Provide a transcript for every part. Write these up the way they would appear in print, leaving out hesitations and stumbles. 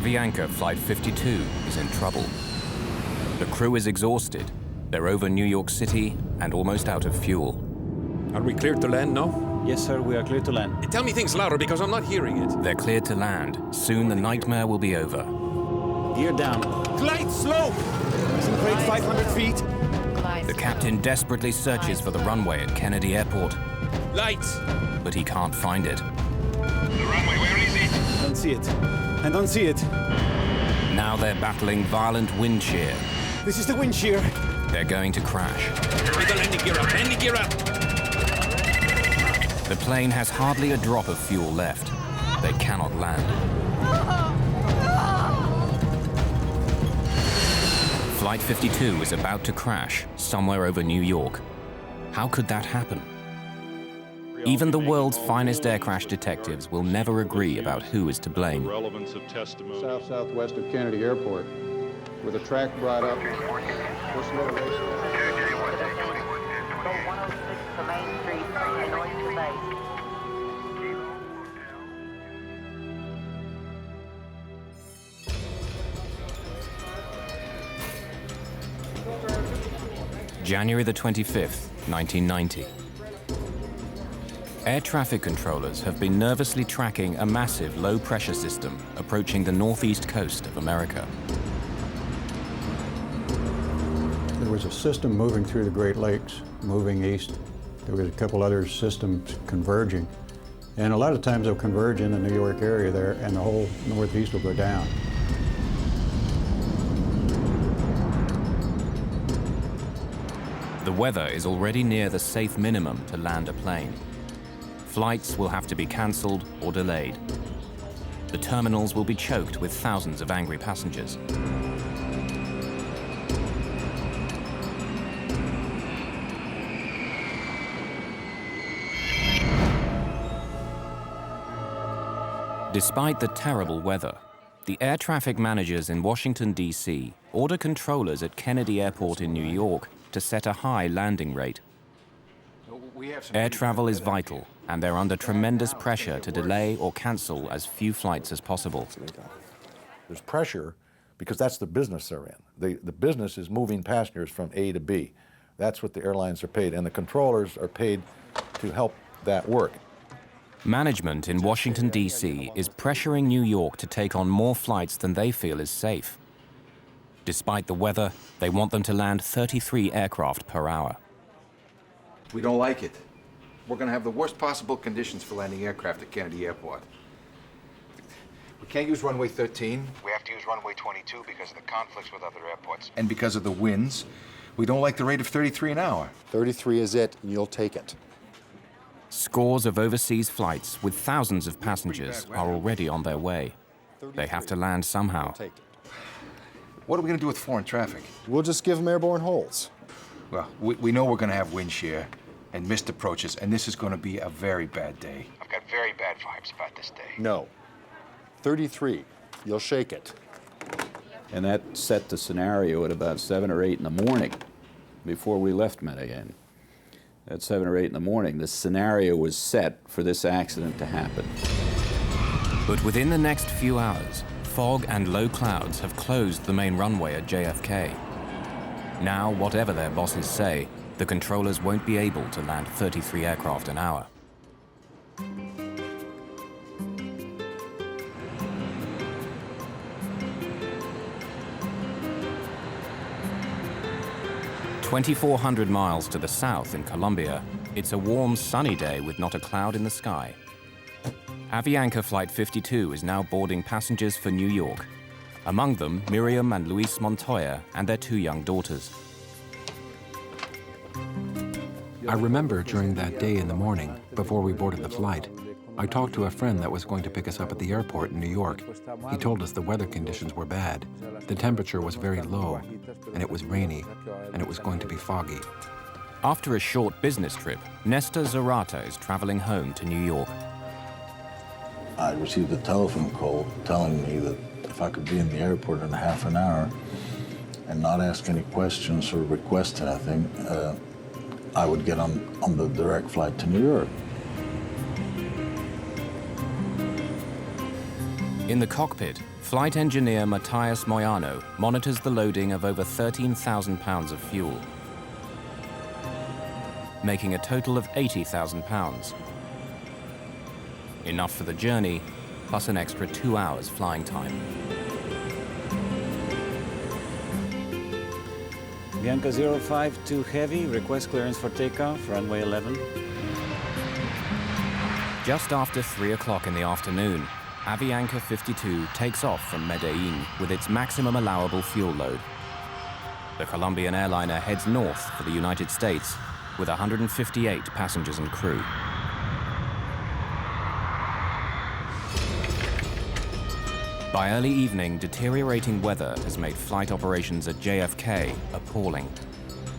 Avianca Flight 52 is in trouble. The crew is exhausted. They're over New York City and almost out of fuel. Are we cleared to land now? Yes, sir, we are clear to land. Tell me things louder because I'm not hearing it. They're cleared to land. Soon the nightmare will be over. Gear down. Glide slow! Listen, grade 500 feet. The captain desperately searches for the runway at Kennedy Airport, Lights! but he can't find it. The runway, where is it? I don't see it. I don't see it. Now they're battling violent wind shear. This is the wind shear. They're going to crash. With the landing gear up, landing gear up! The plane has hardly a drop of fuel left. They cannot land. Flight 52 is about to crash somewhere over New York. How could that happen? Even the world's finest air crash detectives will never agree about who is to blame. Relevance of testimony. Southwest of Kennedy Airport, with a track brought up. This motivation. Go 106 to Main Street, Illinois to base. January the 25th, 1990. Air traffic controllers have been nervously tracking a massive low-pressure system approaching the northeast coast of America. There was a system moving through the Great Lakes, moving east. There was a couple other systems converging. And a lot of times they'll converge in the New York area there, and the whole northeast will go down. The weather is already near the safe minimum to land a plane. Flights will have to be cancelled or delayed. The terminals will be choked with thousands of angry passengers. Despite the terrible weather, the air traffic managers in Washington, D.C. order controllers at Kennedy Airport in New York to set a high landing rate. Air travel is vital, and they're under tremendous pressure to delay or cancel as few flights as possible. There's pressure because that's the business they're in. The business is moving passengers from A to B. That's what the airlines are paid, and the controllers are paid to help that work. Management in Washington, D.C. is pressuring New York to take on more flights than they feel is safe. Despite the weather, they want them to land 33 aircraft per hour. We don't like it. We're going to have the worst possible conditions for landing aircraft at Kennedy Airport. We can't use runway 13. We have to use runway 22 because of the conflicts with other airports. And because of the winds, we don't like the rate of 33 an hour. 33 is it, and you'll take it. Scores of overseas flights with thousands of passengers are already on their way. They have to land somehow. What are we going to do with foreign traffic? We'll just give them airborne holes. Well, we know we're going to have wind shear and missed approaches, and this is going to be a very bad day. I've got very bad vibes about this day. No. 33. You'll shake it. And that set the scenario at about 7 or 8 in the morning before we left Medellin. At 7 or 8 in the morning, the scenario was set for this accident to happen. But within the next few hours, fog and low clouds have closed the main runway at JFK. Now, whatever their bosses say, the controllers won't be able to land 33 aircraft an hour. "2,400 miles to the south in Colombia, it's a warm, sunny day with not a cloud in the sky. Avianca Flight 52 is now boarding passengers for New York. Among them, Miriam and Luis Montoya and their 2 young daughters. I remember during that day in the morning, before we boarded the flight, I talked to a friend that was going to pick us up at the airport in New York. He told us the weather conditions were bad. The temperature was very low, and it was rainy, and it was going to be foggy. After a short business trip, Nestor Zarata is traveling home to New York. I received a telephone call telling me that if I could be in the airport in half an hour and not ask any questions or request anything, I would get on the direct flight to New York. In the cockpit, Flight engineer Matthias Moyano monitors the loading of over 13,000 pounds of fuel, making a total of 80,000 pounds. Enough for the journey, plus an extra 2 hours flying time. Avianca 052 Heavy, request clearance for takeoff, runway 11. Just after 3 o'clock in the afternoon, Avianca 52 takes off from Medellin with its maximum allowable fuel load. The Colombian airliner heads north for the United States with 158 passengers and crew. By early evening, deteriorating weather has made flight operations at JFK appalling.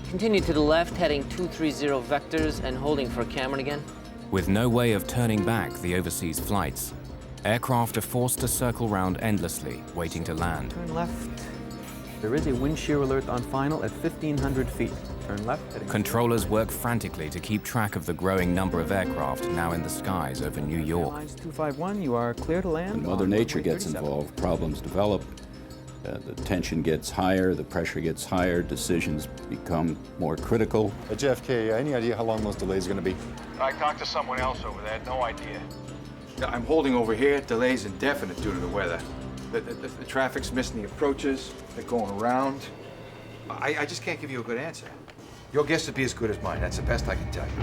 Continue to the left, heading 230 vectors and holding for Cameron again. With no way of turning back the overseas flights, aircraft are forced to circle round endlessly, waiting to land. Turn left. There is a wind shear alert on final at 1,500 feet. Turn left. Controllers work frantically to keep track of the growing number of aircraft now in the skies over New York. Airlines 251, you are clear to land. When Mother Nature gets involved, problems develop. The tension gets higher, the pressure gets higher, decisions become more critical. At JFK, any idea how long those delays are going to be? I talked to someone else over there, no idea. I'm holding over here. Delay's indefinite due to the weather. The traffic's missing the approaches. They're going around. I just can't give you a good answer. Your guess would be as good as mine. That's the best I can tell you.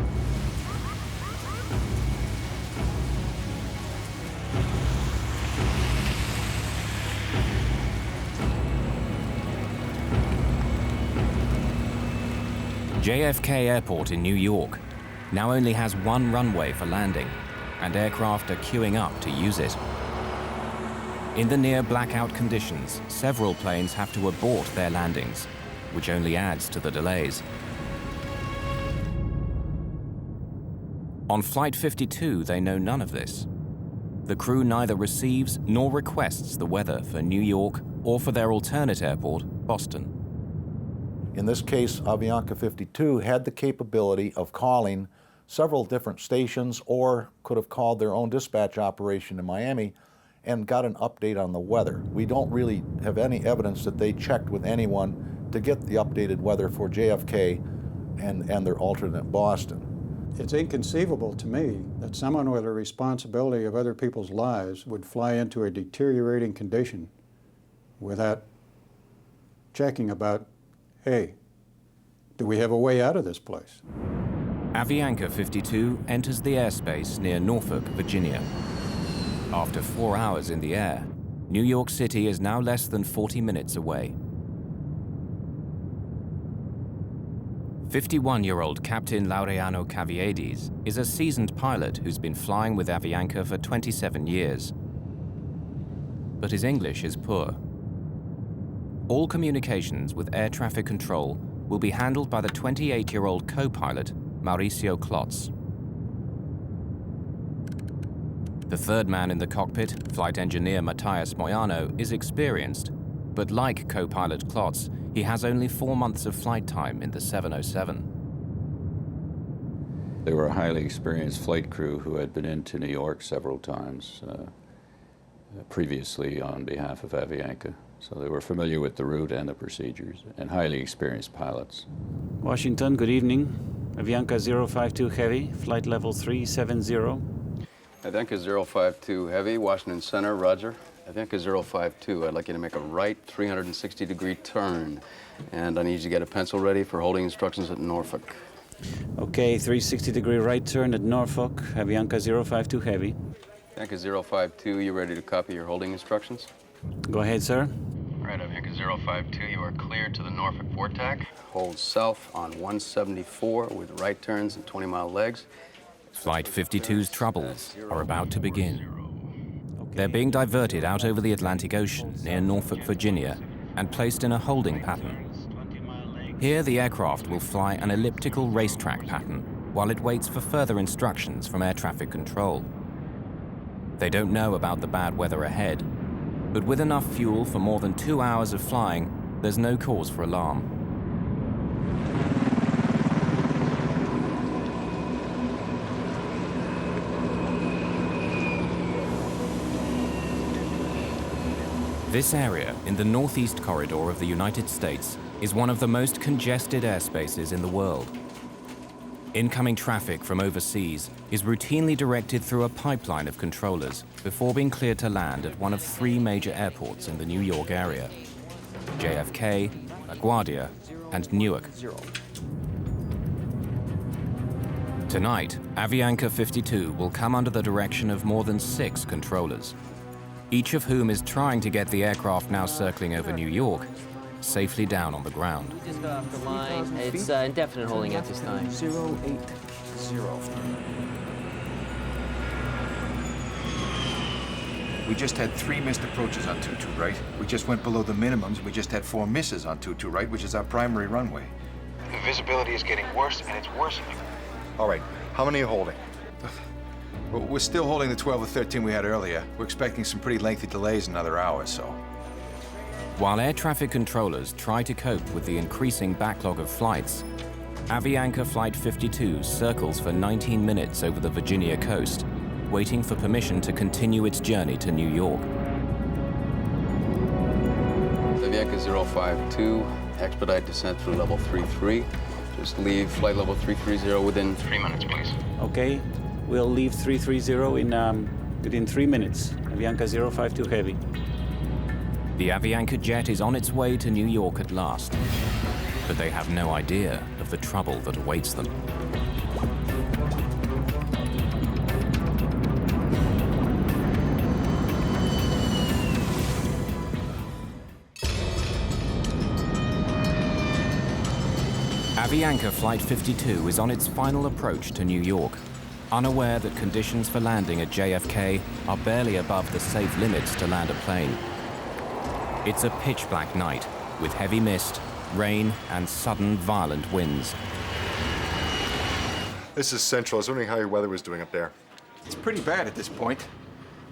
JFK Airport in New York now only has one runway for landing, and aircraft are queuing up to use it. In the near blackout conditions, several planes have to abort their landings, which only adds to the delays. On Flight 52, they know none of this. The crew neither receives nor requests the weather for New York or for their alternate airport, Boston. In this case, Avianca 52 had the capability of calling several different stations or could have called their own dispatch operation in Miami and got an update on the weather. We don't really have any evidence that they checked with anyone to get the updated weather for JFK and their alternate Boston. It's inconceivable to me that someone with a responsibility of other people's lives would fly into a deteriorating condition without checking about, hey, do we have a way out of this place? Avianca 52 enters the airspace near Norfolk, Virginia. After 4 hours in the air, New York City is now less than 40 minutes away. 51-year-old Captain Laureano Caviedes is a seasoned pilot who's been flying with Avianca for 27 years. But his English is poor. All communications with air traffic control will be handled by the 28-year-old co-pilot, Mauricio Klotz. The third man in the cockpit, flight engineer Matthias Moyano, is experienced, but like co-pilot Klotz, he has only 4 months of flight time in the 707. They were a highly experienced flight crew who had been into New York several times previously on behalf of Avianca. So they were familiar with the route and the procedures, and highly experienced pilots. Washington, good evening. Avianca 052 Heavy, flight level 370. Avianca 052 Heavy, Washington Center, roger. Avianca 052, I'd like you to make a right 360-degree turn. And I need you to get a pencil ready for holding instructions at Norfolk. Okay, 360-degree right turn at Norfolk, Avianca 052 Heavy. Avianca 052, you ready to copy your holding instructions? Go ahead, sir. All right, Avianca 052, you are cleared to the Norfolk VORTAC. Hold south on 174 with right turns and 20-mile legs. Flight 52's troubles are about to begin. They're being diverted out over the Atlantic Ocean near Norfolk, Virginia, and placed in a holding pattern. Here, the aircraft will fly an elliptical racetrack pattern while it waits for further instructions from air traffic control. They don't know about the bad weather ahead, but with enough fuel for more than 2 hours of flying, there's no cause for alarm. This area in the northeast corridor of the United States is one of the most congested airspaces in the world. Incoming traffic from overseas is routinely directed through a pipeline of controllers before being cleared to land at one of 3 major airports in the New York area: JFK, LaGuardia, and Newark. Tonight, Avianca 52 will come under the direction of more than 6 controllers, each of whom is trying to get the aircraft now circling over New York safely down on the ground. We just got off the line. It's indefinite holding at this time. 080. We just had 3 missed approaches on 22, right? We just went below the minimums. We just had 4 misses on 22, right? Which is our primary runway. The visibility is getting worse, and it's worsening. All right, how many are you holding? Well, we're still holding the 12 or 13 we had earlier. We're expecting some pretty lengthy delays in another hour, so. While air traffic controllers try to cope with the increasing backlog of flights, Avianca Flight 52 circles for 19 minutes over the Virginia coast, waiting for permission to continue its journey to New York. Avianca 052, expedite descent through level 33. Just leave flight level 330 within 3 minutes, please. Okay, we'll leave 330 within 3 minutes. Avianca 052 Heavy. The Avianca jet is on its way to New York at last, but they have no idea of the trouble that awaits them. Avianca Flight 52 is on its final approach to New York, unaware that conditions for landing at JFK are barely above the safe limits to land a plane. It's a pitch-black night with heavy mist, rain, and sudden violent winds. This is Central. I was wondering how your weather was doing up there. It's pretty bad at this point.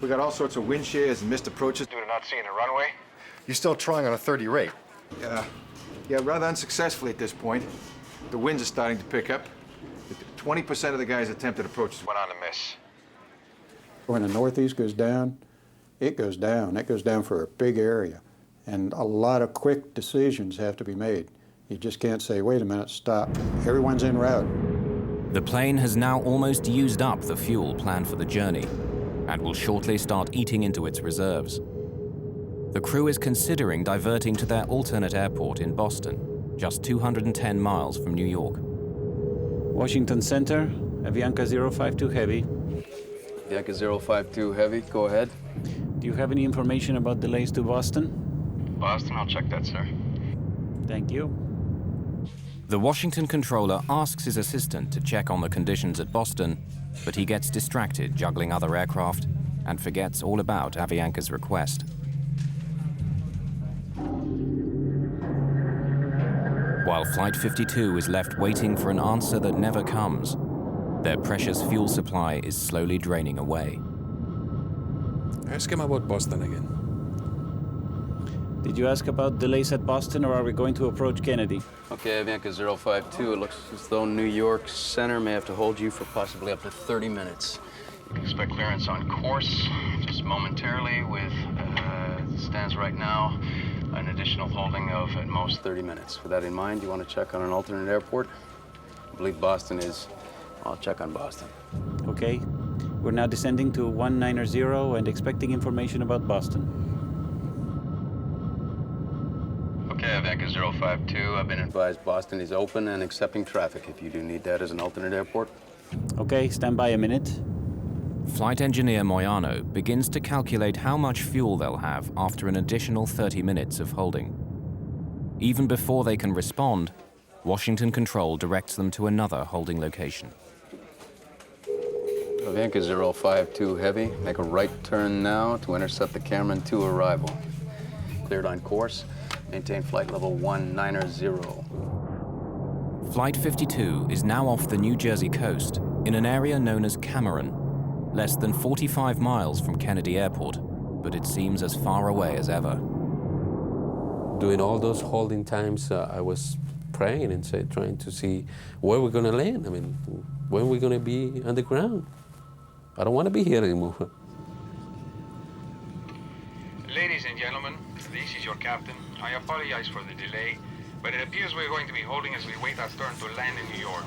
We got all sorts of wind shears and missed approaches. Due to not seeing a runway? You're still trying on a 30 rate. Yeah, rather unsuccessfully at this point. The winds are starting to pick up. 20% of the guys attempted approaches Went on a miss. When the northeast goes down, it goes down. It goes down for a big area. And a lot of quick decisions have to be made. You just can't say, wait a minute, stop. Everyone's en route. The plane has now almost used up the fuel planned for the journey and will shortly start eating into its reserves. The crew is considering diverting to their alternate airport in Boston, just 210 miles from New York. Washington Center, Avianca 052 Heavy. Avianca 052 Heavy, go ahead. Do you have any information about delays to Boston? Boston, I'll check that, sir. Thank you. The Washington controller asks his assistant to check on the conditions at Boston, but he gets distracted juggling other aircraft and forgets all about Avianca's request. While Flight 52 is left waiting for an answer that never comes, their precious fuel supply is slowly draining away. Ask him about Boston again. Did you ask about delays at Boston, or are we going to approach Kennedy? Okay, Avianca 052, it looks as though New York Center may have to hold you for possibly up to 30 minutes. You can expect clearance on course, just momentarily, with, stands right now, an additional holding of at most 30 minutes. With that in mind, you want to check on an alternate airport? I believe Boston is. I'll check on Boston. Okay. We're now descending to 190 and expecting information about Boston. Okay, Avianca 052, I've been advised Boston is open and accepting traffic if you do need that as an alternate airport. Okay, stand by a minute. Flight engineer Moyano begins to calculate how much fuel they'll have after an additional 30 minutes of holding. Even before they can respond, Washington Control directs them to another holding location. Avianca 052 Heavy, make a right turn now to intercept the Cameron 2 arrival. Cleared on course, maintain flight level 190. Flight 52 is now off the New Jersey coast in an area known as Cameron, less than 45 miles from Kennedy Airport, but it seems as far away as ever. During all those holding times, I was praying and trying to see where we're going to land. I mean, when we're going to be on the ground. I don't want to be here anymore. Ladies and gentlemen, your captain. I apologize for the delay, but it appears we're going to be holding as we wait our turn to land in New York.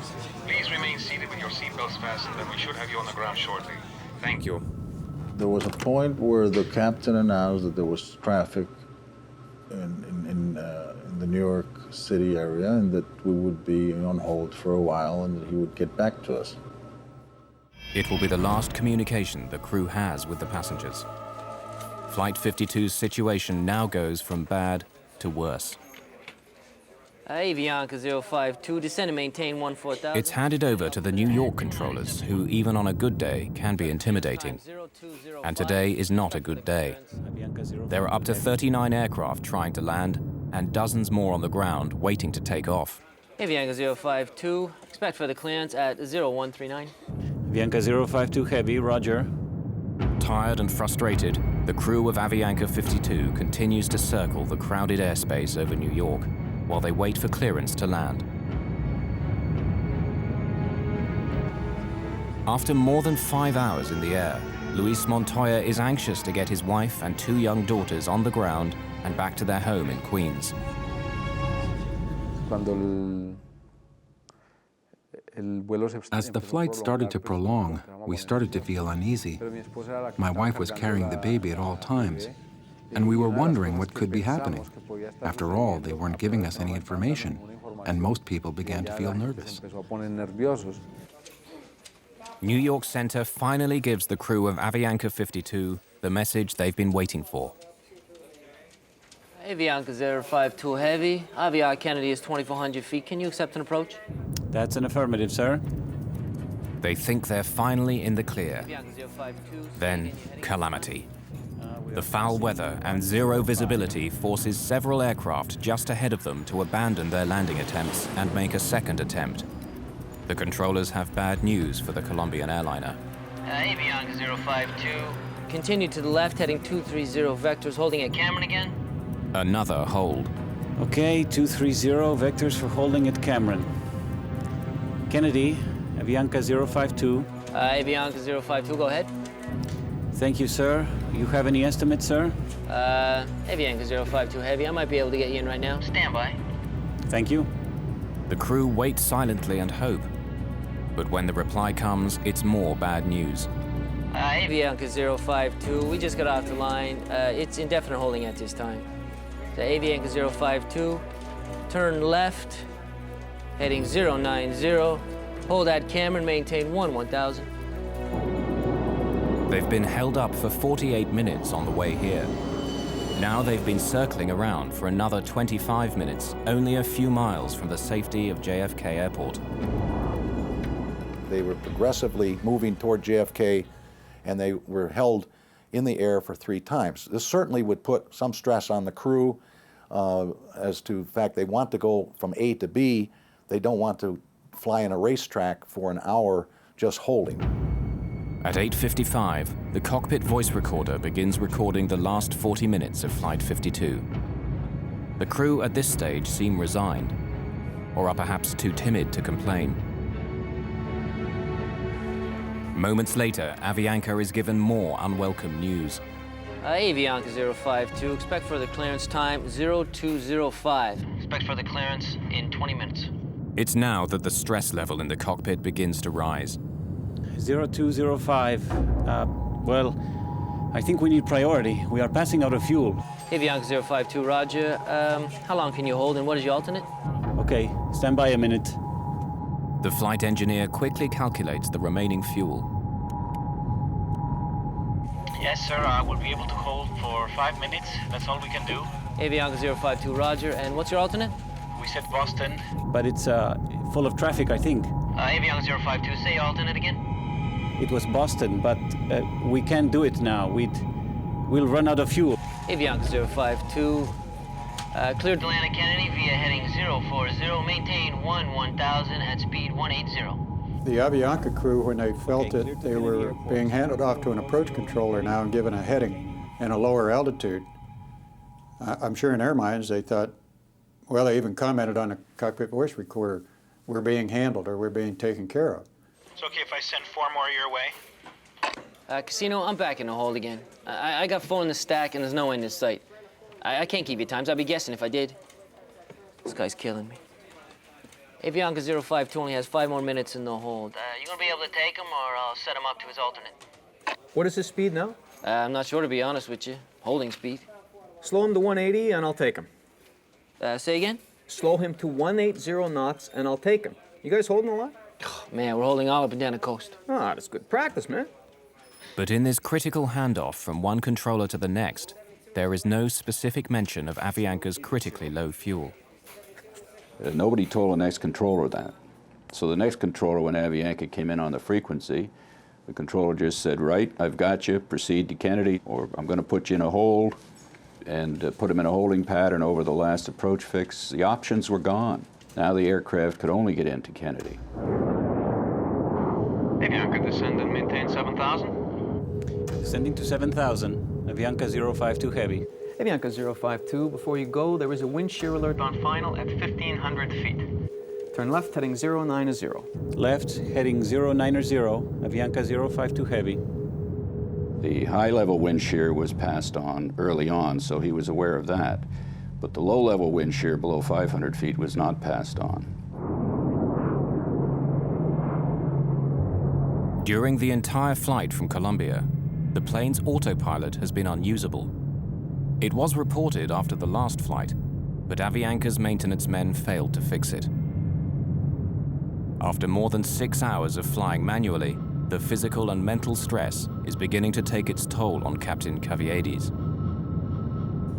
Please remain seated with your seatbelts fastened, and we should have you on the ground shortly. Thank you. There was a point where the captain announced that there was traffic in the New York City area and that we would be on hold for a while and that he would get back to us. It will be the last communication the crew has with the passengers. Flight 52's situation now goes from bad to worse. Avianca 052, descend and maintain 14,000. It's handed over to the New York controllers, who even on a good day can be intimidating. And today is not a good day. There are up to 39 aircraft trying to land and dozens more on the ground waiting to take off. Avianca 052, expect for the clearance at 0139. Avianca 052 Heavy, roger. Tired and frustrated, the crew of Avianca 52 continues to circle the crowded airspace over New York while they wait for clearance to land. After more than 5 hours in the air, Luis Montoya is anxious to get his wife and 2 young daughters on the ground and back to their home in Queens. As the flight started to prolong, we started to feel uneasy. My wife was carrying the baby at all times, and we were wondering what could be happening. After all, they weren't giving us any information, and most people began to feel nervous. New York Center finally gives the crew of Avianca 52 the message they've been waiting for. Avianca 052 Heavy, Avianca Kennedy is 2,400 feet. Can you accept an approach? That's an affirmative, sir. They think they're finally in the clear. Then, calamity. The foul weather and zero visibility forces several aircraft just ahead of them to abandon their landing attempts and make a second attempt. The controllers have bad news for the Colombian airliner. Avianca 052, continue to the left, heading 230 vectors, holding at Cameron again. Another hold. Okay, 230 vectors for holding at Cameron. Kennedy, Avianca 052. Avianca 052, go ahead. Thank you, sir. You have any estimates, sir? Avianca 052 Heavy, I might be able to get you in right now. Stand by. Thank you. The crew wait silently and hope. But when the reply comes, it's more bad news. Avianca 052, we just got off the line. It's indefinite holding at this time. The Avianca 052, turn left, heading 090, hold at Cameron, maintain 1000. They've been held up for 48 minutes on the way here. Now they've been circling around for another 25 minutes, only a few miles from the safety of JFK Airport. They were progressively moving toward JFK, and they were held in the air for 3 times. This certainly would put some stress on the crew as to the fact they want to go from A to B. They don't want to fly in a racetrack for an hour just holding. At 8:55, the cockpit voice recorder begins recording the last 40 minutes of Flight 52. The crew at this stage seem resigned, or are perhaps too timid to complain. Moments later, Avianca is given more unwelcome news. Avianca 052, expect for the clearance time 0205. Expect for the clearance in 20 minutes. It's now that the stress level in the cockpit begins to rise. 0205. Well, I think we need priority. We are passing out of fuel. Avianca 052, roger. How long can you hold and what is your alternate? Okay, stand by a minute. The flight engineer quickly calculates the remaining fuel. Yes, sir, we'll be able to hold for 5 minutes. That's all we can do. Avianca 052, roger. And what's your alternate? We said Boston. But it's full of traffic, I think. Avianca 052, say alternate again. It was Boston, but we can't do it now. We'll run out of fuel. Avianca 052, cleared to land at Kennedy via heading 040, maintain 1000 at speed 180. The Avianca crew, when they felt it, they were being handed off to an approach controller now and given a heading and a lower altitude. I'm sure in their minds they thought, well, they even commented on the cockpit voice recorder, we're being handled or we're being taken care of. It's okay if I send 4 more your way? Casino, I'm back in the hold again. I got 4 in the stack and there's no end in sight. I can't keep you times. I'd be guessing if I did. This guy's killing me. Avianca 052 only has 5 more minutes in the hold. You gonna be able to take him, or I'll set him up to his alternate? What is his speed now? I'm not sure, to be honest with you. Holding speed. Slow him to 180 and I'll take him. Say again? Slow him to 180 knots and I'll take him. You guys holding a lot? Man, we're holding all up and down the coast. Ah, that's good practice, man. But in this critical handoff from one controller to the next, there is no specific mention of Avianca's critically low fuel. Nobody told the next controller that. So the next controller, when Avianca came in on the frequency, the controller just said, right, I've got you, proceed to Kennedy, or I'm going to put you in a hold, and put him in a holding pattern over the last approach fix. The options were gone. Now the aircraft could only get into Kennedy. Avianca, descend and maintain 7,000. Descending to 7,000, Avianca 052 Heavy. Avianca 052, before you go, there is a wind shear alert On final at 1,500 feet. Turn left, heading 090. Left, heading 090, Avianca 052 Heavy. The high-level wind shear was passed on early on, so he was aware of that. But the low-level wind shear below 500 feet was not passed on. During the entire flight from Colombia, the plane's autopilot has been unusable. It was reported after the last flight, but Avianca's maintenance men failed to fix it. After more than 6 hours of flying manually, the physical and mental stress is beginning to take its toll on Captain Caviedes.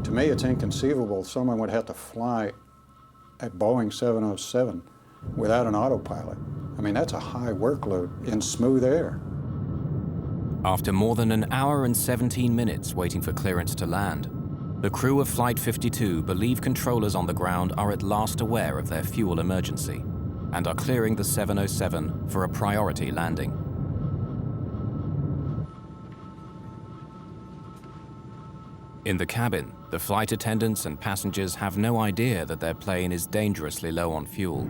To me, it's inconceivable someone would have to fly at Boeing 707 without an autopilot. I mean, that's a high workload in smooth air. After more than an hour and 17 minutes waiting for clearance to land, the crew of Flight 52 believe controllers on the ground are at last aware of their fuel emergency and are clearing the 707 for a priority landing. In the cabin, the flight attendants and passengers have no idea that their plane is dangerously low on fuel.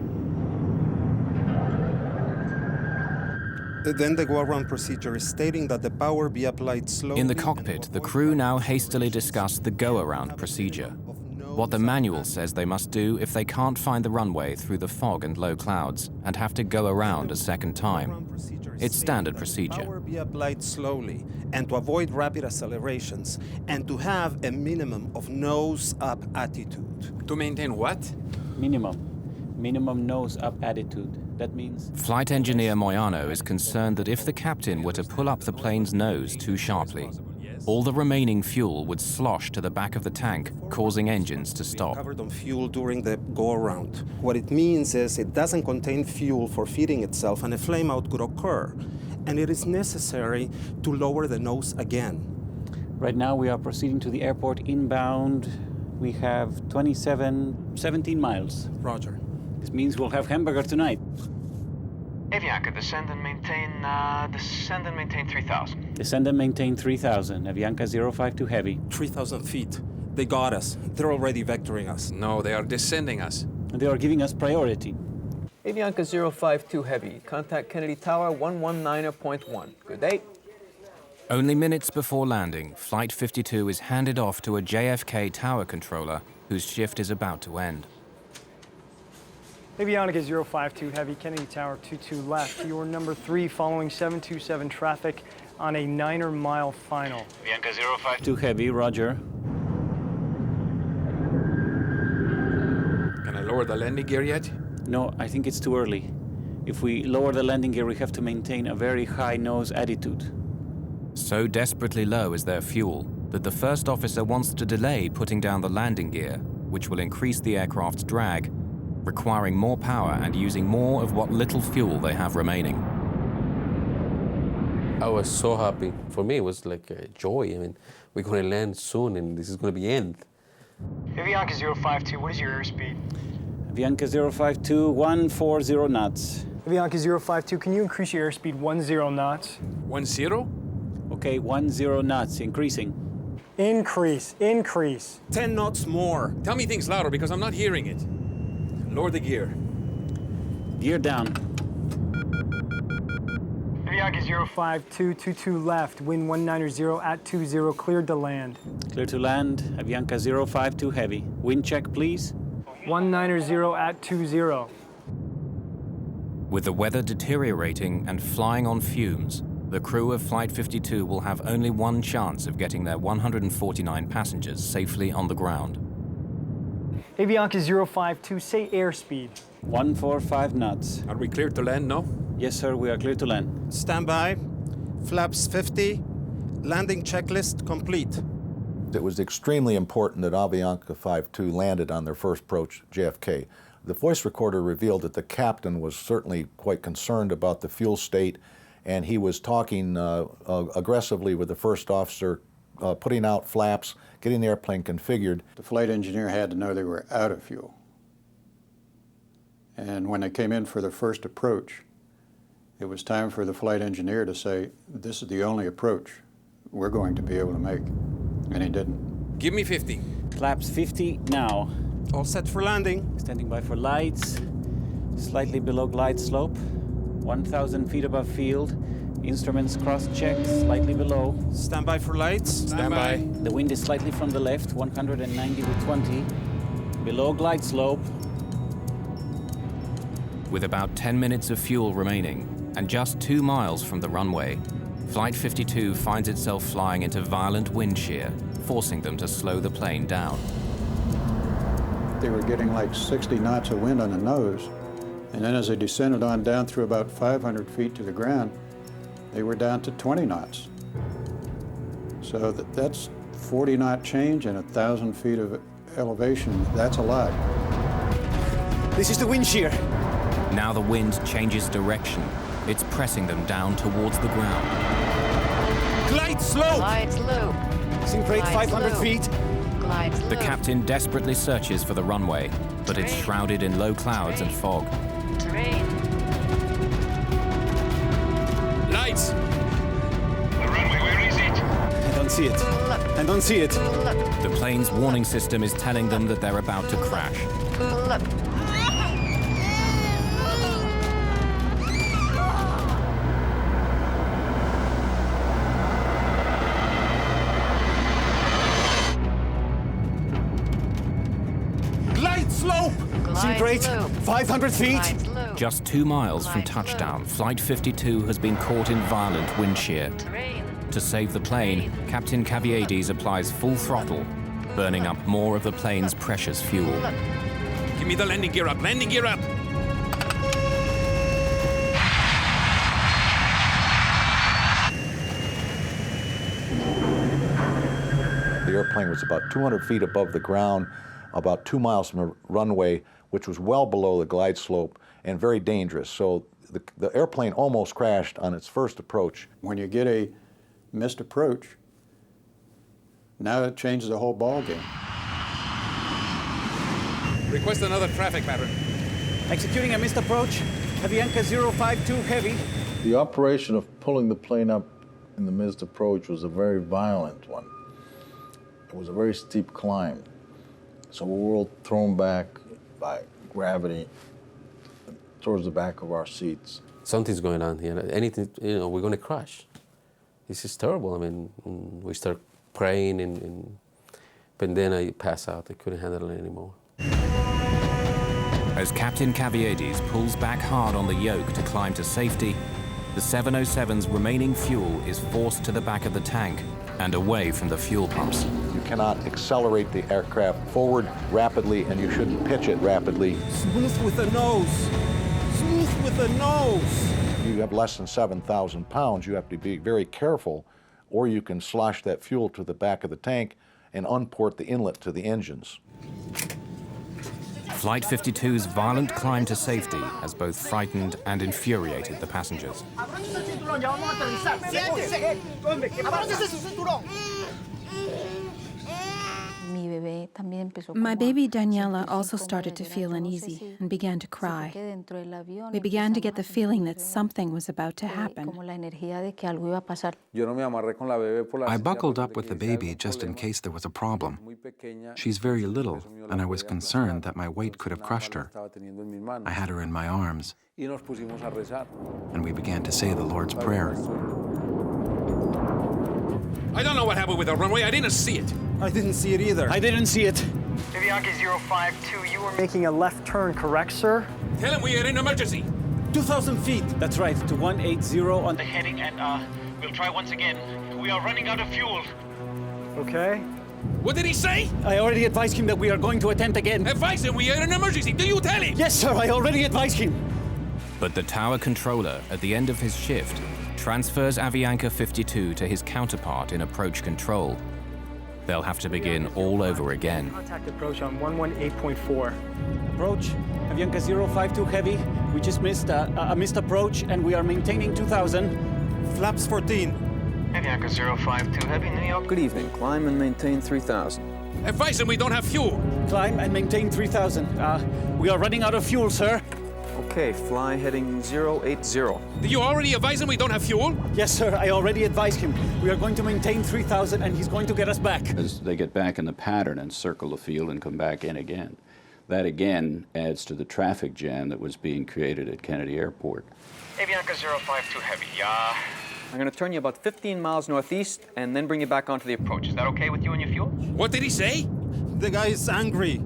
Then the go-around procedure is stating that the power be applied slowly. In the cockpit, the crew now hastily discuss the go-around procedure, what the manual says they must do if they can't find the runway through the fog and low clouds and have to go around a second time. It's standard procedure. Power be applied slowly and to avoid rapid accelerations and to have a minimum of nose-up attitude. To maintain what? Minimum nose-up attitude. That means... Flight engineer Moyano is concerned that if the captain were to pull up the plane's nose too sharply, all the remaining fuel would slosh to the back of the tank, causing engines to stop. Covered on fuel during the go-around. What it means is it doesn't contain fuel for feeding itself and a flameout could occur. And it is necessary to lower the nose again. Right now we are proceeding to the airport inbound. We have 17 miles. Roger. This means we'll have hamburger tonight. Avianca, descend and maintain 3,000. Descend and maintain 3,000. Avianca 052 Heavy. 3,000 feet. They got us. They're already vectoring us. No, they are descending us. They are giving us priority. Avianca 052 Heavy. Contact Kennedy Tower 119.1. Good day. Only minutes before landing, Flight 52 is handed off to a JFK tower controller whose shift is about to end. Avianca 052 Heavy, Kennedy Tower 22 left. You are number 3 following 727 traffic on a 9-mile final. Avianca 052 Heavy, roger. Can I lower the landing gear yet? No, I think it's too early. If we lower the landing gear, we have to maintain a very high nose attitude. So desperately low is their fuel that the first officer wants to delay putting down the landing gear, which will increase the aircraft's drag, requiring more power and using more of what little fuel they have remaining. I was so happy. For me, it was like a joy. I mean, we're going to land soon, and this is going to be end. Avianca 052, what is your airspeed? Avianca 052, 140 knots. Avianca 052, can you increase your airspeed 10 knots? 10? Okay, 10 knots, increasing. Increase. 10 knots more. Tell me things louder because I'm not hearing it. Lower the gear. Gear down. Avianca 052, 22 left, wind 190 at 20, cleared to land. Clear to land, Avianca 052 heavy. Wind check, please. 190 at 20. With the weather deteriorating and flying on fumes, the crew of Flight 52 will have only one chance of getting their 149 passengers safely on the ground. Avianca 052, say airspeed. 145 knots. Are we cleared to land, no? Yes, sir, we are clear to land. Stand by. Flaps 50. Landing checklist complete. It was extremely important that Avianca 52 landed on their first approach JFK. The voice recorder revealed that the captain was certainly quite concerned about the fuel state, and he was talking aggressively with the first officer, putting out flaps, getting the airplane configured. The flight engineer had to know they were out of fuel. And when they came in for their first approach, it was time for the flight engineer to say, this is the only approach we're going to be able to make. And he didn't. Give me 50. Flaps 50 now. All set for landing. Standing by for lights. Slightly below glide slope. 1,000 feet above field. Instruments cross-checked, slightly below. Stand by for lights. Stand by. The wind is slightly from the left, 190 to 20. Below glide slope. With about 10 minutes of fuel remaining and just 2 miles from the runway, Flight 52 finds itself flying into violent wind shear, forcing them to slow the plane down. They were getting like 60 knots of wind on the nose. And then as they descended on down through about 500 feet to the ground, they were down to 20 knots. So that's 40 knot change and 1,000 feet of elevation. That's a lot. This is the wind shear. Now the wind changes direction. It's pressing them down towards the ground. Glide slope! Glide slope. Sync rate 500 feet. Glide slope. The captain desperately searches for the runway, but it's shrouded in low clouds and fog. Terrain. Lights! The runway, where is it? I don't see it. I don't see it. The plane's warning system is telling them that they're about to crash. Glide slope! Sync rate 500 feet. Just 2 miles from touchdown, Flight 52 has been caught in violent wind shear. To save the plane, Captain Caviedes applies full throttle, burning up more of the plane's precious fuel. Give me the landing gear up, landing gear up! The airplane was about 200 feet above the ground, about 2 miles from the runway, which was well below the glide slope and very dangerous. So the airplane almost crashed on its first approach. When you get a missed approach, now it changes the whole ball game. Request another traffic pattern. Executing a missed approach. Avianca 052 heavy. The operation of pulling the plane up in the missed approach was a very violent one. It was a very steep climb. So we were all thrown back by gravity towards the back of our seats. Something's going on here. Anything, we're going to crash. This is terrible. I mean, we start praying, but then I pass out. I couldn't handle it anymore. As Captain Caviedes pulls back hard on the yoke to climb to safety, the 707's remaining fuel is forced to the back of the tank and away from the fuel pumps. You cannot accelerate the aircraft forward rapidly, and you shouldn't pitch it rapidly. Smooth with the nose. Smooth with the nose. You have less than 7,000 pounds. You have to be very careful, or you can slosh that fuel to the back of the tank and unport the inlet to the engines. Flight 52's violent climb to safety has both frightened and infuriated the passengers. My baby Daniela also started to feel uneasy and began to cry. We began to get the feeling that something was about to happen. I buckled up with the baby just in case there was a problem. She's very little, and I was concerned that my weight could have crushed her. I had her in my arms, and we began to say the Lord's Prayer. I don't know what happened with the runway. I didn't see it. I didn't see it either. I didn't see it. Avianca 052, you were Making a left turn, correct, sir? Tell him we are in emergency. 2,000 feet. That's right, to 180 on the heading, and we'll try once again. We are running out of fuel. Okay. What did he say? I already advised him that we are going to attempt again. Advise him we are in emergency. Do you tell him? Yes, sir, I already advised him. But the tower controller, at the end of his shift, transfers Avianca 52 to his counterpart in approach control. They'll have to begin all over again. Contact approach on 118.4. Approach, Avianca 052 heavy. We just missed a missed approach and we are maintaining 2,000. Flaps 14. Avianca 052 heavy, New York. Good evening. Climb and maintain 3,000. Advise him we don't have fuel. Climb and maintain 3,000. We are running out of fuel, sir. Okay, fly heading 080. Did you already advise him we don't have fuel? Yes, sir, I already advised him. We are going to maintain 3,000 and he's going to get us back. As they get back in the pattern and circle the field and come back in again. That again adds to the traffic jam that was being created at Kennedy Airport. Avianca 052 heavy, I'm going to turn you about 15 miles northeast and then bring you back onto the approach. Is that okay with you and your fuel? What did he say? The guy is angry.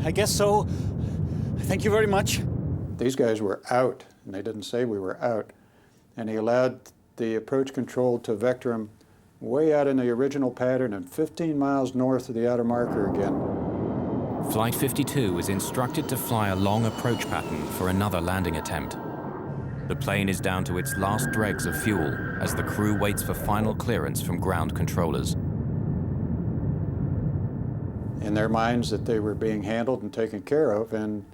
I guess so. Thank you very much. These guys were out, and they didn't say we were out. And he allowed the approach control to vector them way out in the original pattern and 15 miles north of the outer marker again. Flight 52 is instructed to fly a long approach pattern for another landing attempt. The plane is down to its last dregs of fuel as the crew waits for final clearance from ground controllers. In their minds that they were being handled and taken care of, and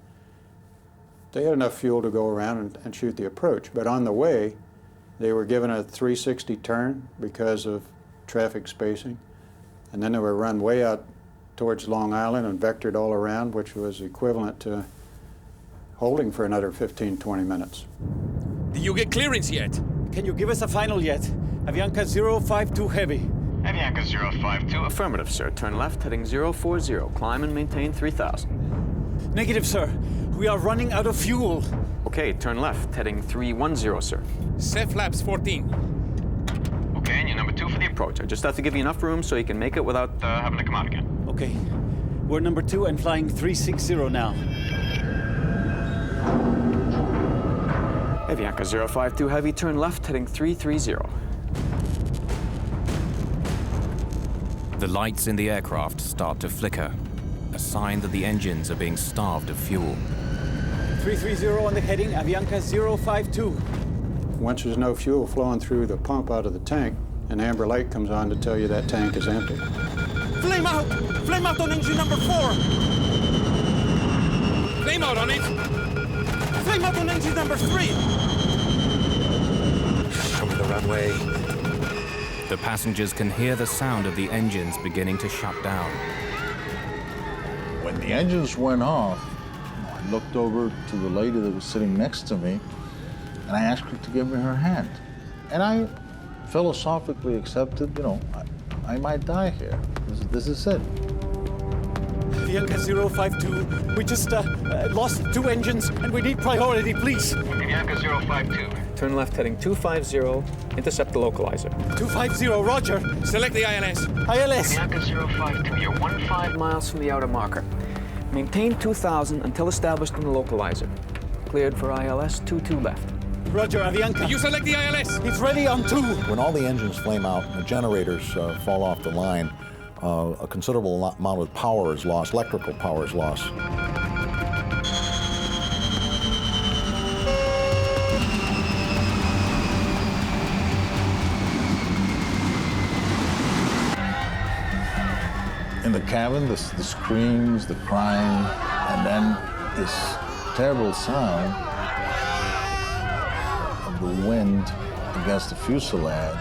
they had enough fuel to go around and shoot the approach. But on the way, they were given a 360 turn because of traffic spacing. And then they were run way out towards Long Island and vectored all around, which was equivalent to holding for another 15, 20 minutes. Did you get clearance yet? Can you give us a final yet? Avianca 052 heavy. Avianca 052. Affirmative, sir. Turn left, heading 040. Climb and maintain 3,000. Negative, sir. We are running out of fuel. Okay, turn left, heading 310, sir. Set flaps 14. Okay, and you're number 2 for the Approach. I just have to give you enough room so you can make it without having to come out again. Okay. We're number 2 and flying 360 now. Avianca 052 heavy, turn left, heading 330. The lights in the aircraft start to flicker, a sign that the engines are being starved of fuel. 330 on the heading, Avianca 052. Once there's no fuel flowing through the pump out of the tank, an amber light comes on to tell you that tank is empty. Flame out! Flame out on engine number 4! Flame out on it! Flame out on engine number 3! Show me the runway. The passengers can hear the sound of the engines beginning to shut down. When the engines went off, I looked over to the lady that was sitting next to me, and I asked her to give me her hand. And I philosophically accepted, I might die here. This is it. Avianca 052, we just lost 2 engines and we need priority, please. Avianca 052. Turn left, heading 250. Intercept the localizer. 250, roger. Select the ILS. ILS. Avianca 052, you're 15 miles from the outer marker. Maintain 2,000 until established in the localizer. Cleared for ILS 22 left. Roger, Avianca. Did you select the ILS? It's ready on 2. When all the engines flame out and the generators fall off the line, a considerable amount of power is lost, electrical power is lost. In the cabin, the screams, the crying, and then this terrible sound of the wind against the fuselage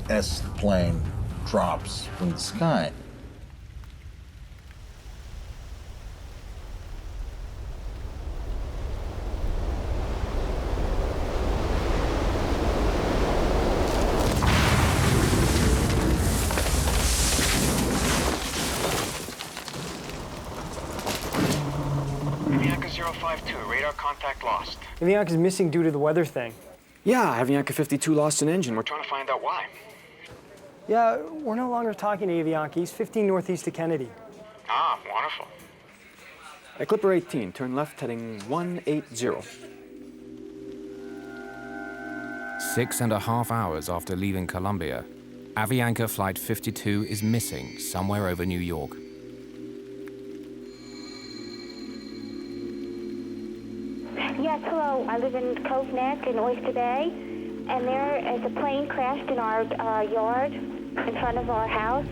as the plane drops from the sky. Avianca's missing due to the weather thing. Yeah, Avianca 52 lost an engine. We're trying to find out why. Yeah, we're no longer talking to Avianca. He's 15 northeast of Kennedy. Ah, wonderful. At Clipper 18, turn left heading 180. 6.5 hours after leaving Colombia, Avianca Flight 52 is missing somewhere over New York. Yes, hello. I live in Cove Neck in Oyster Bay, and there is a plane crashed in our yard in front of our house.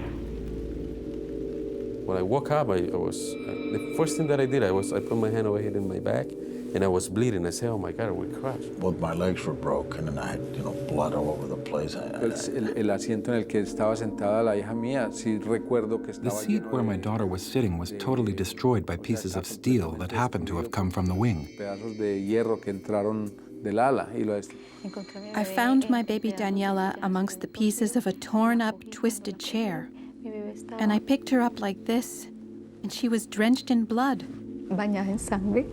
When I woke up, the first thing that I did, I put my hand over here in my back, and I was bleeding. I said, "Oh my God, we crashed." Both my legs were broken, and I had, blood all over the place. El asiento en el que estaba sentada la hija mía, sí recuerdo que The estaba seat where my daughter was sitting was totally destroyed by pieces of steel that happened to have come from the wing. pedazos de hierro que entraron del ala y lo I found my baby Daniela amongst the pieces of a torn-up, twisted chair. And I picked her up like this, and she was drenched in blood. Bañada en sangre.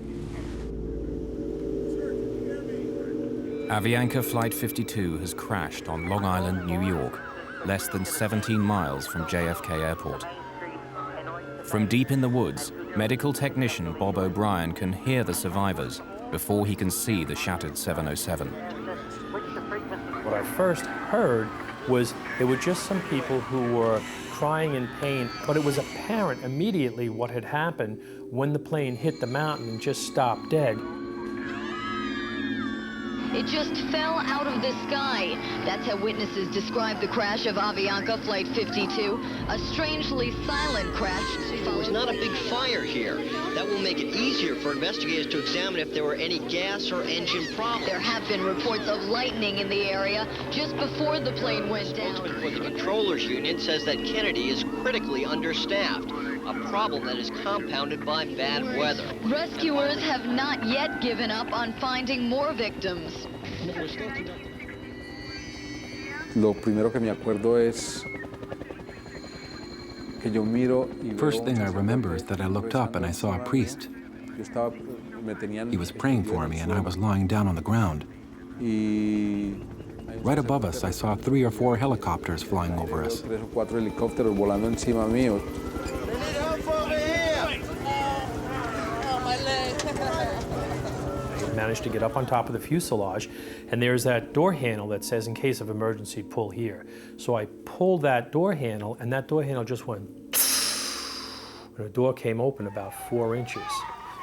Avianca Flight 52 has crashed on Long Island, New York, less than 17 miles from JFK Airport. From deep in the woods, medical technician Bob O'Brien can hear the survivors before he can see the shattered 707. What I first heard was there were just some people who were crying in pain, but it was apparent immediately what had happened when the plane hit the mountain and just stopped dead. It just fell out of the sky. That's how witnesses describe the crash of Avianca Flight 52. A strangely silent crash. There was not a big fire here. That will make it easier for investigators to examine if there were any gas or engine problems. There have been reports of lightning in the area just before the plane went down. The spokesman for the controllers union says that Kennedy is critically understaffed, a problem that is compounded by bad weather. Rescuers have not yet given up on finding more victims. Lo primero que me acuerdo es que yo miro y First thing I remember is that I looked up and I saw a priest. He was praying for me, and I was lying down on the ground. Right above us, I saw 3 or 4 helicopters flying over us. 3 o 4 helicópteros volando encima mío. Managed to get up on top of the fuselage, and there's that door handle that says, in case of emergency, pull here. So I pulled that door handle, and that door handle just went, and the door came open about 4 inches.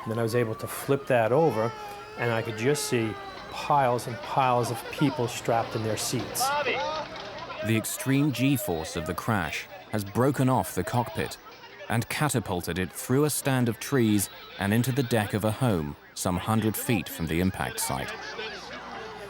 And then I was able to flip that over, and I could just see piles and piles of people strapped in their seats. The extreme G-force of the crash has broken off the cockpit and catapulted it through a stand of trees and into the deck of a home some 100 feet from the impact site.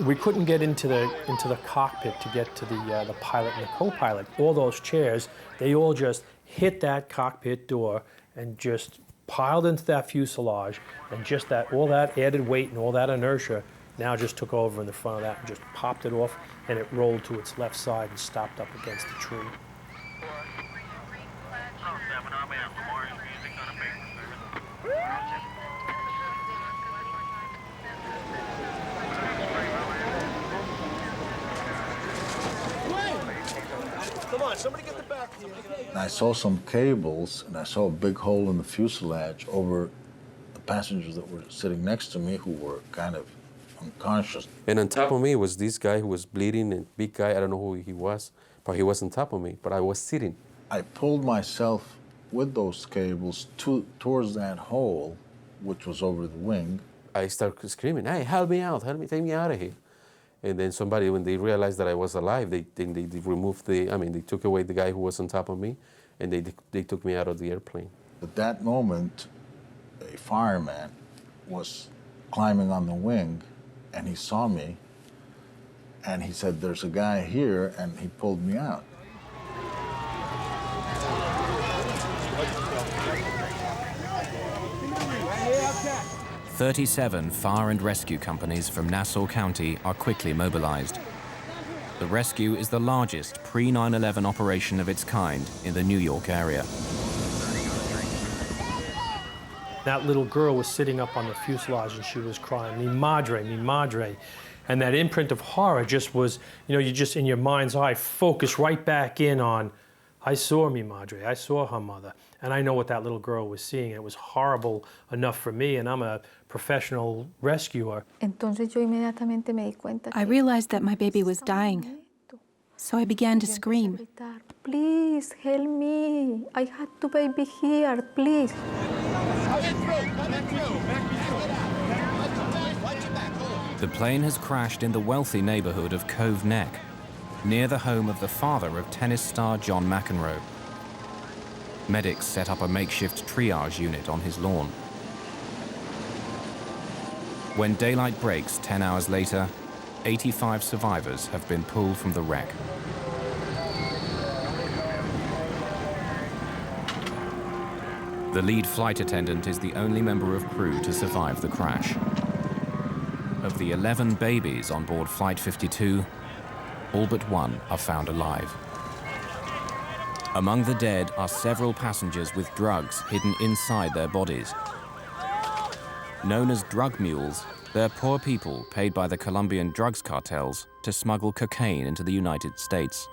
We couldn't get into the cockpit to get to the pilot and the co-pilot. All those chairs, they all just hit that cockpit door and just piled into that fuselage, and just all that added weight and all that inertia now just took over in the front of that and just popped it off, and it rolled to its left side and stopped up against the tree. Come on, somebody get the back. And I saw some cables, and I saw a big hole in the fuselage over the passengers that were sitting next to me, who were kind of unconscious. And on top of me was this guy who was bleeding, a big guy, I don't know who he was, but he was on top of me, but I was sitting. I pulled myself with those cables towards that hole, which was over the wing. I started screaming, "Hey, help me out, help me, take me out of here." And then somebody, when they realized that I was alive, they removed they took away the guy who was on top of me, and they took me out of the airplane. At that moment, a fireman was climbing on the wing, and he saw me, and he said, "There's a guy here," and he pulled me out. Okay. 37 fire and rescue companies from Nassau County are quickly mobilized. The rescue is the largest pre-9/11 operation of its kind in the New York area. That little girl was sitting up on the fuselage and she was crying, mi madre, mi madre. And that imprint of horror just was, you know, you just in your mind's eye focus right back in on, I saw mi madre, I saw her mother. And I know what that little girl was seeing. It was horrible enough for me, and I'm a professional rescuer. I realized that my baby was dying, so I began to scream. Please help me. I had the baby here, please. The plane has crashed in the wealthy neighborhood of Cove Neck, near the home of the father of tennis star John McEnroe. Medics set up a makeshift triage unit on his lawn. When daylight breaks 10 hours later, 85 survivors have been pulled from the wreck. The lead flight attendant is the only member of crew to survive the crash. Of the 11 babies on board Flight 52, all but one are found alive. Among the dead are several passengers with drugs hidden inside their bodies. Known as drug mules, they're poor people paid by the Colombian drugs cartels to smuggle cocaine into the United States.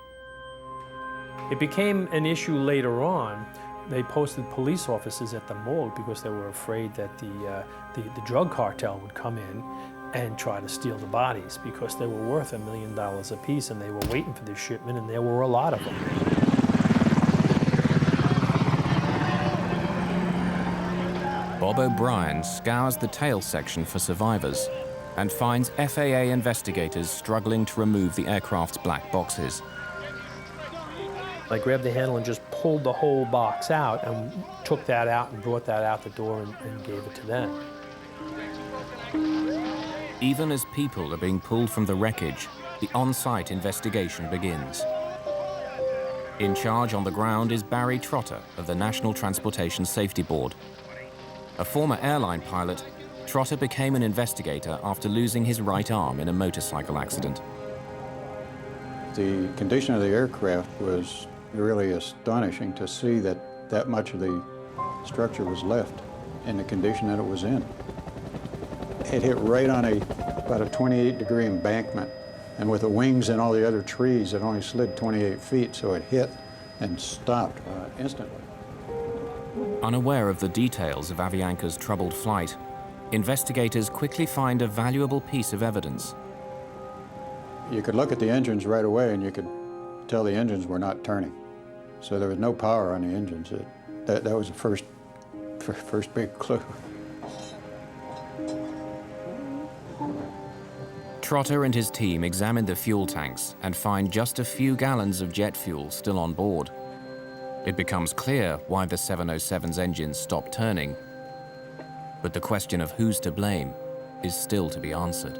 It became an issue later on. They posted police officers at the morgue because they were afraid that the drug cartel would come in and try to steal the bodies because they were worth $1 million apiece, and they were waiting for this shipment, and there were a lot of them. Bob O'Brien scours the tail section for survivors and finds FAA investigators struggling to remove the aircraft's black boxes. I grabbed the handle and just pulled the whole box out and took that out and brought that out the door and gave it to them. Even as people are being pulled from the wreckage, the on-site investigation begins. In charge on the ground is Barry Trotter of the National Transportation Safety Board. A former airline pilot, Trotter became an investigator after losing his right arm in a motorcycle accident. The condition of the aircraft was really astonishing to see that that much of the structure was left in the condition that it was in. It hit right on about a 28-degree embankment, and with the wings and all the other trees, it only slid 28 feet, so it hit and stopped instantly. Unaware of the details of Avianca's troubled flight, investigators quickly find a valuable piece of evidence. You could look at the engines right away and you could tell the engines were not turning. So there was no power on the engines. That was the first big clue. Trotter and his team examine the fuel tanks and find just a few gallons of jet fuel still on board. It becomes clear why the 707's engines stopped turning, but the question of who's to blame is still to be answered.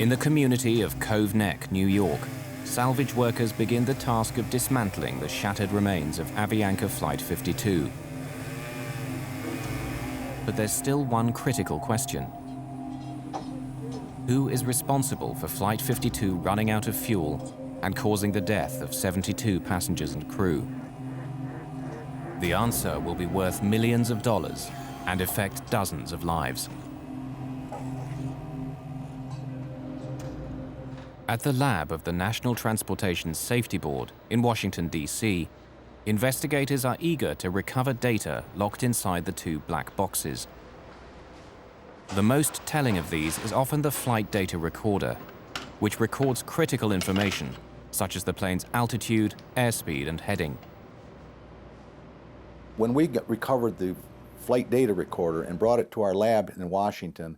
In the community of Cove Neck, New York, salvage workers begin the task of dismantling the shattered remains of Avianca Flight 52. But there's still one critical question. Who is responsible for Flight 52 running out of fuel and causing the death of 72 passengers and crew? The answer will be worth millions of dollars and affect dozens of lives. At the lab of the National Transportation Safety Board in Washington, D.C., investigators are eager to recover data locked inside the two black boxes. The most telling of these is often the flight data recorder, which records critical information, such as the plane's altitude, airspeed, and heading. When we recovered the flight data recorder and brought it to our lab in Washington,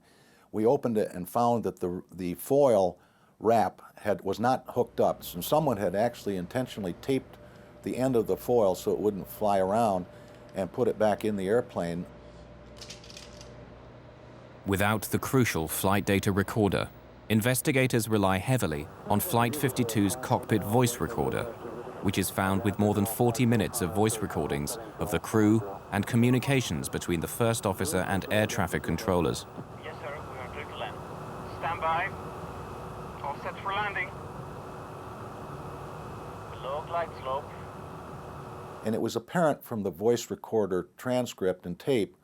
we opened it and found that the foil wrap was not hooked up, and someone had actually intentionally taped the end of the foil so it wouldn't fly around and put it back in the airplane. Without the crucial flight data recorder, investigators rely heavily on Flight 52's cockpit voice recorder, which is found with more than 40 minutes of voice recordings of the crew and communications between the first officer and air traffic controllers. Yes, sir. We are clear to land. Stand by. All set for landing. Below glide slope. And it was apparent from the voice recorder transcript and tape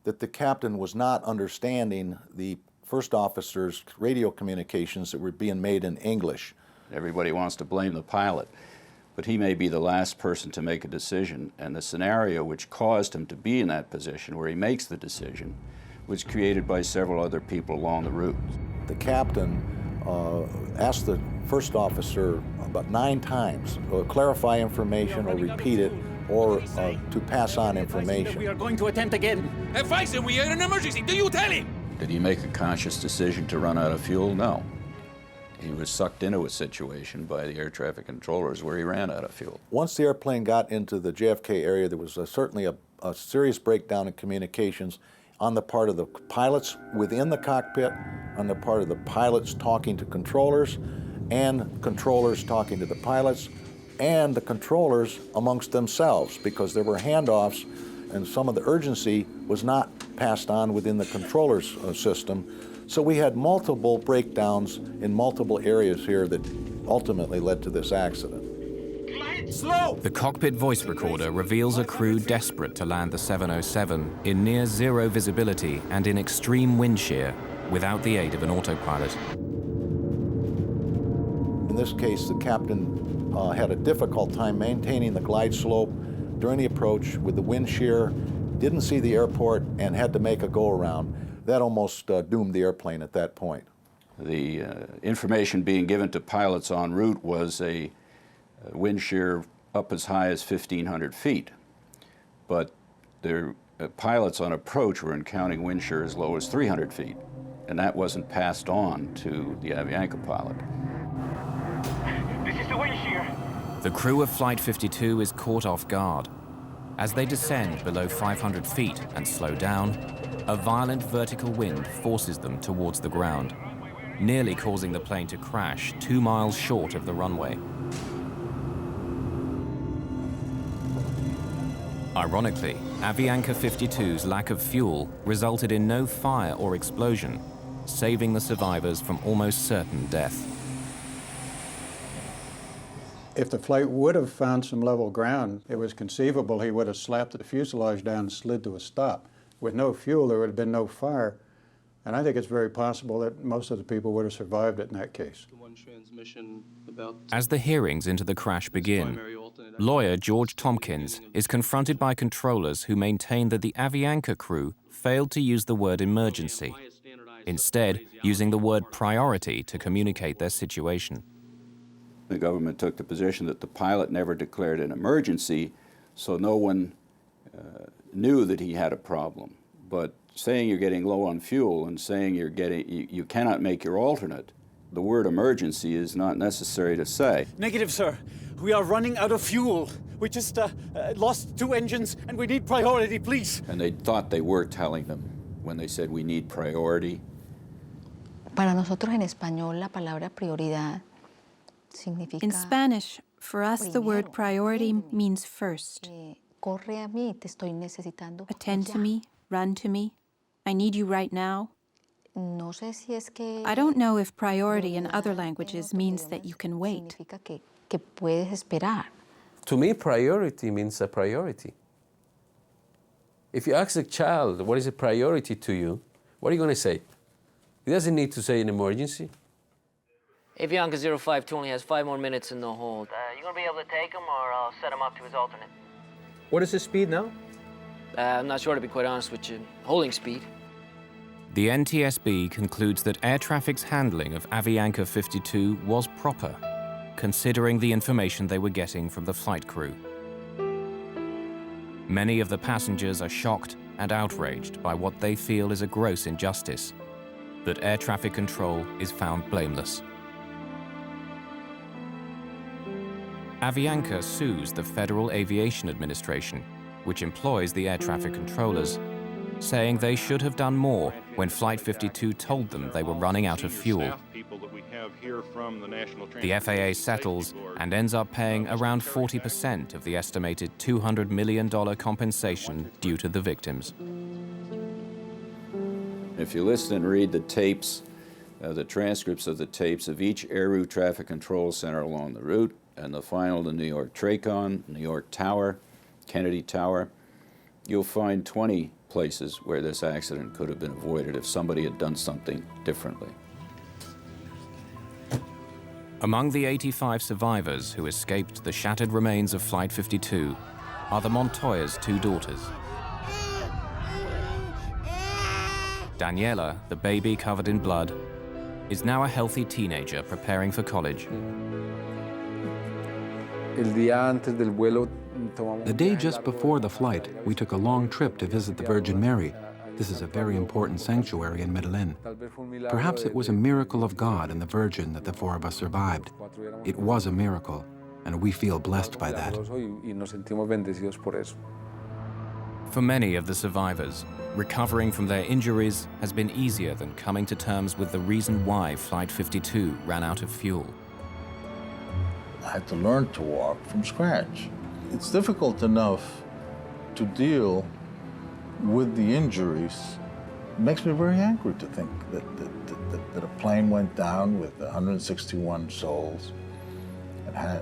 that the captain was not understanding the first officer's radio communications that were being made in English. Everybody wants to blame the pilot, but he may be the last person to make a decision, and the scenario which caused him to be in that position where he makes the decision was created by several other people along the route. The captain asked the first officer about 9 times to clarify information or repeat it or to pass on information. We are going to attempt again. Advise we are in an emergency. Do you tell him? Did he make a conscious decision to run out of fuel? No. He was sucked into a situation by the air traffic controllers where he ran out of fuel. Once the airplane got into the JFK area, there was certainly a serious breakdown in communications on the part of the pilots within the cockpit, on the part of the pilots talking to controllers, and controllers talking to the pilots, and the controllers amongst themselves, because there were handoffs and some of the urgency was not passed on within the controller's system. So we had multiple breakdowns in multiple areas here that ultimately led to this accident. Slow! The cockpit voice recorder reveals a crew desperate to land the 707 in near zero visibility and in extreme wind shear without the aid of an autopilot. In this case, the captain had a difficult time maintaining the glide slope during the approach with the wind shear, didn't see the airport, and had to make a go-around. That almost doomed the airplane at that point. The information being given to pilots en route was a wind shear up as high as 1,500 feet. But their pilots on approach were encountering wind shear as low as 300 feet. And that wasn't passed on to the Avianca pilot. This is the wind shear. The crew of Flight 52 is caught off guard. As they descend below 500 feet and slow down, a violent vertical wind forces them towards the ground, nearly causing the plane to crash 2 miles short of the runway. Ironically, Avianca 52's lack of fuel resulted in no fire or explosion, saving the survivors from almost certain death. If the flight would have found some level ground, it was conceivable he would have slapped the fuselage down and slid to a stop. With no fuel, there would have been no fire, and I think it's very possible that most of the people would have survived it in that case. As the hearings into the crash begin, lawyer George Tompkins is confronted by controllers who maintain that the Avianca crew failed to use the word emergency, instead using the word priority to communicate their situation. The government took the position that the pilot never declared an emergency, so no one knew that he had a problem. But saying you're getting low on fuel and saying you cannot make your alternate, the word emergency is not necessary to say. Negative, sir. We are running out of fuel. We just lost 2 engines and we need priority, please. And they thought they were telling them when they said we need priority. Para nosotros en español, la palabra prioridad significa... In Spanish, for us, the word priority means first. Corre a mí, te estoy necesitando. Attend to me, run to me. I need you right now. No sé si es que... I don't know if priority in other languages means that you can wait. Significa que puedes esperar. To me, priority means a priority. If you ask a child, what is a priority to you, what are you going to say? He doesn't need to say an emergency. Avianca 052 only has 5 more minutes in the hold. You gonna be able to take him, or I'll set him up to his alternate? What is his speed now? I'm not sure, to be quite honest with you. Holding speed. The NTSB concludes that air traffic's handling of Avianca 52 was proper, considering the information they were getting from the flight crew. Many of the passengers are shocked and outraged by what they feel is a gross injustice, that air traffic control is found blameless. Avianca sues the Federal Aviation Administration, which employs the air traffic controllers, saying they should have done more when Flight 52 told them they were running out of fuel. The FAA settles and ends up paying around 40% of the estimated $200 million compensation due to the victims. If you listen and read the tapes, the transcripts of the tapes of each air route traffic control center along the route, and the final, the New York TRACON, New York Tower, Kennedy Tower, you'll find 20 places where this accident could have been avoided if somebody had done something differently. Among the 85 survivors who escaped the shattered remains of Flight 52 are the Montoya's 2 daughters. Daniela, the baby covered in blood, is now a healthy teenager preparing for college. The day just before the flight, we took a long trip to visit the Virgin Mary. This is a very important sanctuary in Medellin. Perhaps it was a miracle of God and the Virgin that the 4 of us survived. It was a miracle, and we feel blessed by that. For many of the survivors, recovering from their injuries has been easier than coming to terms with the reason why Flight 52 ran out of fuel. I had to learn to walk from scratch. It's difficult enough to deal with the injuries. It makes me very angry to think that a plane went down with 161 souls and had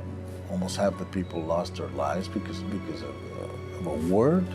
almost half the people lost their lives because of a word.